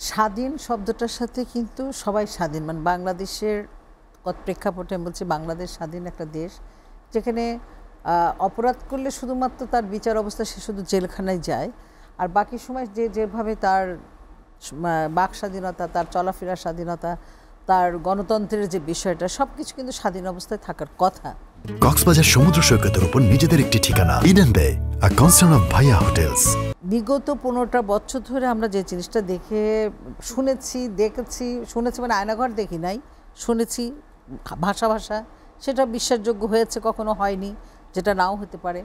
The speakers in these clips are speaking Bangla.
স্বাধীন শব্দটার সাথে কিন্তু সবাই স্বাধীন, মানে বাংলাদেশের প্রেক্ষাপটে আমি বলছি, বাংলাদেশ স্বাধীন একটা দেশ যেখানে অপরাধ করলে শুধুমাত্র তার বিচার অবস্থা সে শুধু জেলখানায় যায়, আর বাকি সময় যেভাবে তার বাক স্বাধীনতা, তার চলাফেরার স্বাধীনতা, তার গণতন্ত্রের যে বিষয়টা, সব কিছু কিন্তু স্বাধীন অবস্থায় থাকার কথা। কক্সবাজার সমুদ্র সৈকতের উপর নিজেদের একটি ঠিকানা, ইডেন বে, আ কনসার্ন অফ ভাইয়া হোটেলস। বিগত 15টা বছর ধরে আমরা যে জিনিসটা শুনেছি মানে আয়নাঘর দেখি নাই, শুনেছি ভাষা, সেটা বিশ্বাসযোগ্য হয়েছে, কখনো হয়নি, যেটা নাও হতে পারে।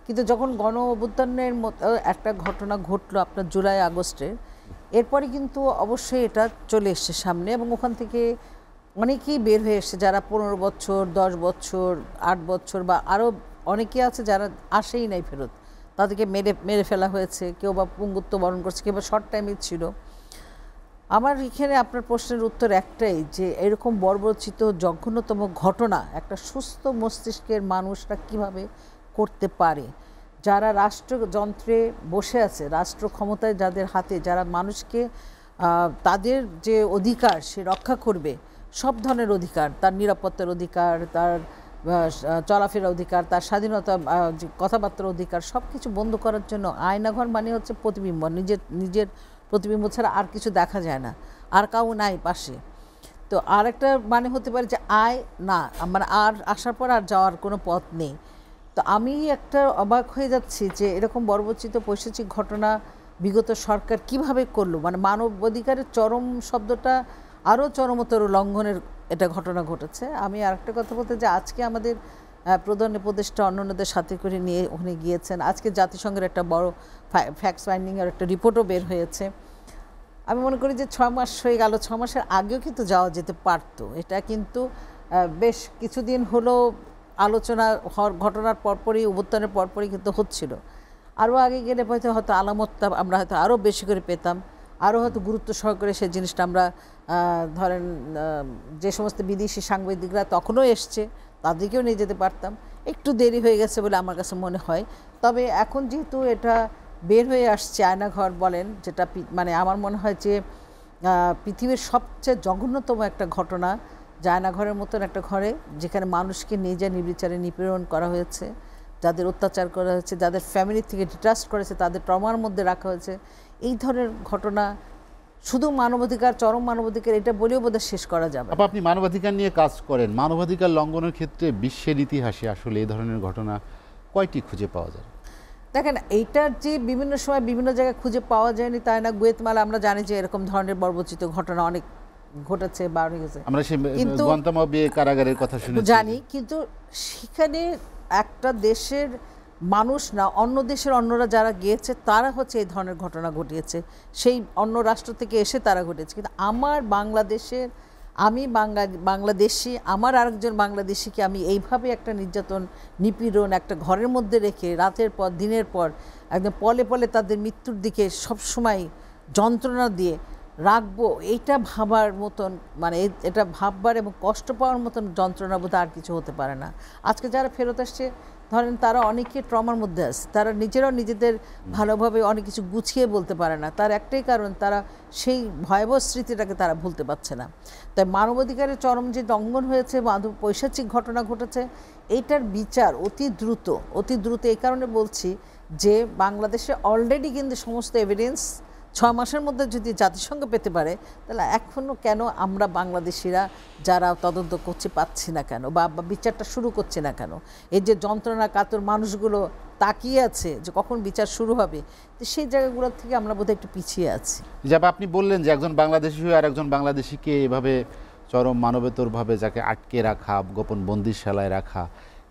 কিন্তু যখন গণ অভ্যুত্থানের মতো একটা ঘটনা ঘটলো আপনার জুলাই আগস্টে, এরপরে কিন্তু অবশ্যই এটা চলে এসছে সামনে, এবং ওখান থেকে অনেকেই বের হয়ে এসছে, যারা 15 বছর, 10 বছর, 8 বছর বা আরও অনেকে আছে যারা আসেই নাই ফেরত, তাদেরকে মেরে ফেলা হয়েছে, কেউ বা পঙ্গুত্ব বরণ করছে, কেউ বা শর্ট টাইমে ছিল। আমার এখানে আপনার প্রশ্নের উত্তর একটাই, যে এরকম বর্বরচিত জঘন্যতম ঘটনা একটা সুস্থ মস্তিষ্কের মানুষরা কিভাবে করতে পারে, যারা রাষ্ট্রযন্ত্রে বসে আছে, রাষ্ট্র ক্ষমতায় যাদের হাতে, যারা মানুষকে তাদের যে অধিকার সে রক্ষা করবে, সব ধরনের অধিকার, তার নিরাপত্তার অধিকার, তার চলাফেরা অধিকার, তার স্বাধীনতা, কথাবার্তার অধিকার, সব কিছু বন্ধ করার জন্য আয়নাঘর মানে হচ্ছে প্রতিবিম্ব, নিজের প্রতিবিম্ব ছাড়া আর কিছু দেখা যায় না, আর কাউ নাই পাশে। তো আর একটা মানে হতে পারে যে না, মানে আর আসার পর আর যাওয়ার কোনো পথ নেই। তো আমি একটা অবাক হয়ে যাচ্ছি যে এরকম বর্বরচিত পৈশাচিক ঘটনা বিগত সরকার কিভাবে করলো, মানে মানব অধিকারের চরম শব্দটা আরও চরমতর লঙ্ঘনের এটা ঘটনা ঘটেছে। আমি আরেকটা কথা বলতে, যে আজকে আমাদের প্রধান উপদেষ্টা অন্যান্যদের সাথে করে নিয়ে ওখানে গিয়েছেন, আজকে জাতিসংঘের একটা বড় ফ্যাক্ট ফাইন্ডিংয়ের একটা রিপোর্টও বের হয়েছে। আমি মনে করি যে 6 মাস হয়ে গেল, 6 মাসের আগেও কিন্তু যাওয়া যেতে পারতো। এটা কিন্তু বেশ কিছুদিন হলো আলোচনা ঘটনার পরপরই, অভ্যুত্থানের পরপরই কিন্তু হচ্ছিল। আরও আগে গেলে হয়তো আলামতটা আমরা হয়তো আরও বেশি করে পেতাম, আরও হয়তো গুরুত্ব সহকারে সেই জিনিসটা আমরা ধরেন যে সমস্ত বিদেশি সাংবাদিকরা তখনও এসছে তাদেরকেও নিয়ে যেতে পারতাম। একটু দেরি হয়ে গেছে বলে আমার কাছে মনে হয়। তবে এখন যেহেতু এটা বের হয়ে আসছে, আয়নাঘর বলেন, যেটা মানে আমার মনে হয় যে পৃথিবীর সবচেয়ে জঘন্যতম একটা ঘটনা, যে আয়নাঘরের মতন একটা ঘরে যেখানে মানুষকে নিজে নির্বিচারে নিপীড়ন করা হয়েছে, যাদের অত্যাচার করা হয়েছে, যাদের ফ্যামিলি থেকে ডিটাস্ট করেছে, তাদের ট্রমার মধ্যে রাখা হয়েছে, এই ধরনের ঘটনা শুধু মানবাধিকার, চরম মানবাধিকার এটা বলেও বোধহয় শেষ করা যাবে। আপনি মানবাধিকার নিয়ে কাজ করেন, মানবাধিকার লঙ্ঘনের ক্ষেত্রে বিশ্বের ইতিহাসে আসলে এই ধরনের ঘটনা কয়টি খুঁজে পাওয়া যায়? দেখেন, এইটার যে বিভিন্ন সময় বিভিন্ন জায়গায় খুঁজে পাওয়া যায়নি তাই না। গুয়েতমালা আমরা জানি যে এরকম ধরনের বর্বরচিত ঘটনা অনেক ঘটেছে বা অনেক গেছে, আমরা সেই গুয়ান্তানামো বে কারাগারের কথা শুনেছি, জানি, কিন্তু সেখানে একটা দেশের মানুষ না, অন্য দেশের অন্যরা যারা গিয়েছে তারা হচ্ছে এই ধরনের ঘটনা ঘটিয়েছে, সেই অন্য রাষ্ট্র থেকে এসে তারা ঘটেছে। কিন্তু আমার বাংলাদেশের, আমি বাংলাদেশি, আমার আরেকজন বাংলাদেশিকে আমি এইভাবে একটা নির্যাতন, নিপীড়ন একটা ঘরের মধ্যে রেখে রাতের পর দিনের পর একদম পলে পলে তাদের মৃত্যুর দিকে সবসময় যন্ত্রণা দিয়ে রাখবো, এইটা ভাবার মতন, মানে এটা ভাববার এবং কষ্ট পাওয়ার মতন যন্ত্রণা বোধ আর কিছু হতে পারে না। আজকে যারা ফেরত আসছে ধরেন তারা অনেকে ট্রমার মধ্যে আছে, তারা নিজেরাও নিজেদের ভালোভাবে অনেক কিছু গুছিয়ে বলতে পারে না, তার একটাই কারণ তারা সেই ভয়াবহ স্মৃতিটাকে তারা ভুলতে পারছে না। তাই মানবাধিকারের চরম যে লঙ্ঘন হয়েছে, পৈশাচিক ঘটনা ঘটেছে, এইটার বিচার অতি দ্রুত এই কারণে বলছি যে বাংলাদেশে অলরেডি কিন্তু সমস্ত এভিডেন্স 6 মাসের মধ্যে যদি জাতিসংঘ পেতে পারে, তাহলে এখনও কেন আমরা বাংলাদেশিরা যারা তদন্ত করছি পাচ্ছি না কেন, বা বিচারটা শুরু করছি না কেন? এই যে যন্ত্রণা কাতর মানুষগুলো তাকিয়ে আছে যে কখন বিচার শুরু হবে, তো সেই জায়গাগুলোর থেকে আমরা বোধহয় একটু পিছিয়ে আছি। যেটা আপনি বললেন যে একজন বাংলাদেশি হয়ে আর একজন বাংলাদেশিকে এভাবে চরম মানবেতরভাবে যাকে আটকে রাখা, গোপন বন্দিশালায় রাখা,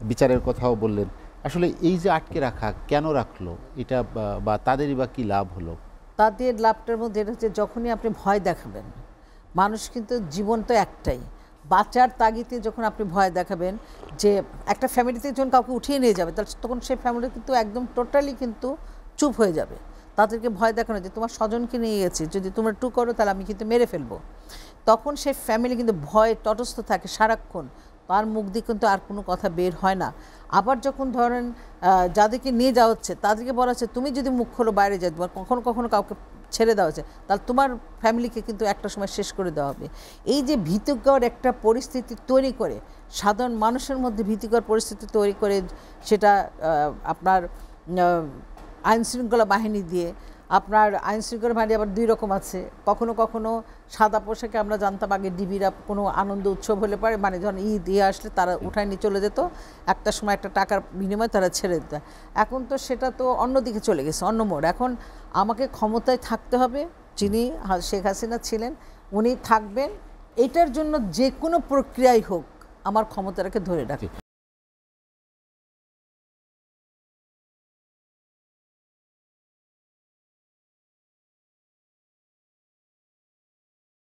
বিচারের কথাও বললেন। আসলে এই যে আটকে রাখা কেন রাখলো, এটা বা তাদেরই বা কী লাভ হলো? তাদের লাভটার মধ্যে এটা হচ্ছে, যখনই আপনি ভয় দেখাবেন, মানুষ কিন্তু জীবন তো একটাই, বাঁচার তাগিদে যখন আপনি ভয় দেখাবেন যে একটা ফ্যামিলিতে যখন কাউকে উঠিয়ে নিয়ে যাবে, তাহলে তখন সেই ফ্যামিলি কিন্তু একদম টোটালি কিন্তু চুপ হয়ে যাবে। তাদেরকে ভয় দেখানো যে তোমার স্বজনকে নিয়ে গেছি, যদি তোমরা টু করো তাহলে আমি কিন্তু মেরে ফেলবো, তখন সেই ফ্যামিলি কিন্তু ভয়ে তটস্থ থাকে সারাক্ষণ, তার মুখ দিয়ে কিন্তু আর কোনো কথা বের হয় না। আবার যখন ধরেন যাদেরকে নিয়ে যাওয়া হচ্ছে তাদেরকে বলা হচ্ছে তুমি যদি মুখ খোলো বাইরে যাবে, কখনো কখনো কাউকে ছেড়ে দেওয়া হয়েছে, তাহলে তোমার ফ্যামিলিকে কিন্তু একটা সময় শেষ করে দেওয়া হবে। এই যে ভীতিকর একটা পরিস্থিতি তৈরি করে, সাধারণ মানুষের মধ্যে ভীতিকর পরিস্থিতি তৈরি করে, সেটা আপনার আইনশৃঙ্খলা বাহিনী দিয়ে, আপনার আইনশৃঙ্খলা বাহিনী আবার দুই রকম আছে। কখনো কখনো সাদা পোশাকে আমরা জানতাম আগে ডিবিরা কোনো আনন্দ উৎসব হলে পারে, মানে যখন ঈদ আসলে তারা উঠায় নিয়ে চলে যেত, একটা সময় একটা টাকার বিনিময়ে তারা ছেড়ে দিত। এখন তো সেটা তো অন্যদিকে চলে গেছে, অন্য মোড়। এখন আমাকে ক্ষমতায় থাকতে হবে, যিনি শেখ হাসিনা ছিলেন উনি থাকবেন, এটার জন্য যে কোনো প্রক্রিয়াই হোক আমার ক্ষমতাটাকে ধরে রাখে।